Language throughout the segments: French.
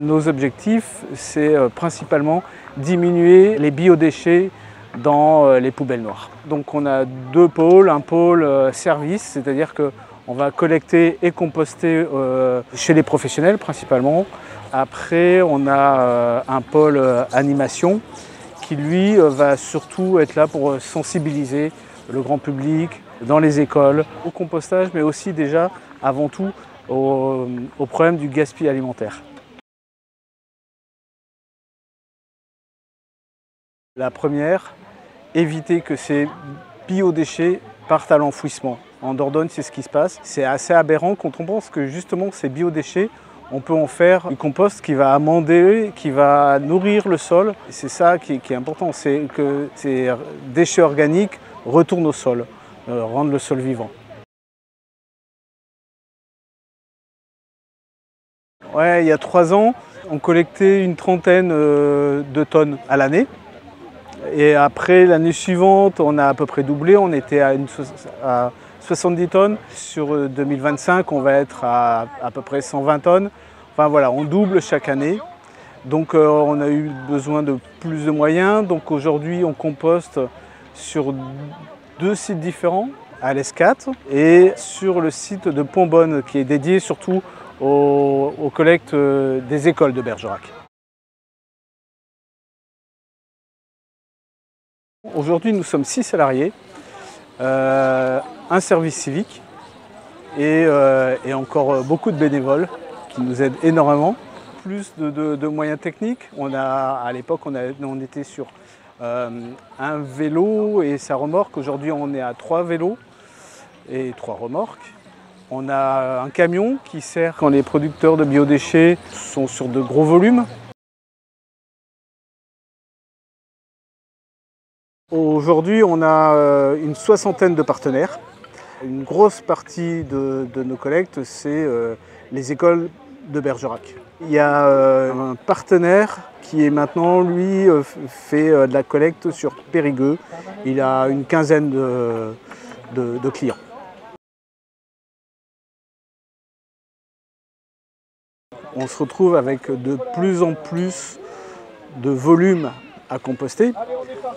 Nos objectifs, c'est principalement diminuer les biodéchets dans les poubelles noires. Donc on a deux pôles, un pôle service, c'est-à-dire qu'on va collecter et composter chez les professionnels principalement. Après on a un pôle animation qui lui va surtout être là pour sensibiliser le grand public dans les écoles au compostage, mais aussi déjà avant tout au problème du gaspillage alimentaire. La première, éviter que ces biodéchets partent à l'enfouissement. En Dordogne, c'est ce qui se passe. C'est assez aberrant quand on pense que justement ces biodéchets, on peut en faire du compost qui va amender, qui va nourrir le sol. C'est ça qui est important, c'est que ces déchets organiques retournent au sol, rendent le sol vivant. Ouais, il y a 3 ans, on collectait une trentaine de tonnes à l'année. Et après, l'année suivante, on a à peu près doublé, on était à 70 tonnes. Sur 2025, on va être à peu près 120 tonnes. Enfin voilà, on double chaque année. Donc on a eu besoin de plus de moyens. Donc aujourd'hui, on composte sur 2 sites différents, à l'Escat et sur le site de Pontbonne, qui est dédié surtout aux collectes des écoles de Bergerac. Aujourd'hui, nous sommes 6 salariés, un service civique et encore beaucoup de bénévoles qui nous aident énormément. Plus de moyens techniques. À l'époque, on était sur un vélo et sa remorque. Aujourd'hui, on est à 3 vélos et 3 remorques. On a un camion qui sert quand les producteurs de biodéchets sont sur de gros volumes. Aujourd'hui, on a une 60aine de partenaires. Une grosse partie de nos collectes, c'est les écoles de Bergerac. Il y a un partenaire qui est maintenant, lui, fait de la collecte sur Périgueux. Il a une quinzaine de clients. On se retrouve avec de plus en plus de volume à composter.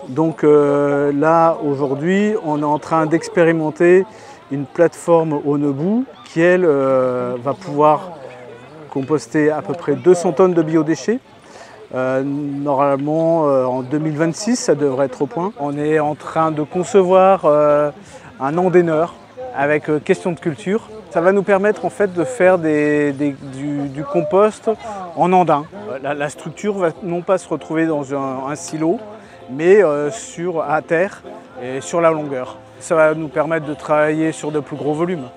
Donc là, aujourd'hui, on est en train d'expérimenter une plateforme au Nebou qui, elle, va pouvoir composter à peu près 200 tonnes de biodéchets. Normalement, en 2026, ça devrait être au point. On est en train de concevoir un andaineur avec question de culture. Ça va nous permettre en fait de faire du compost en andin. La structure va non pas se retrouver dans un silo, mais à terre et sur la longueur. Ça va nous permettre de travailler sur de plus gros volumes.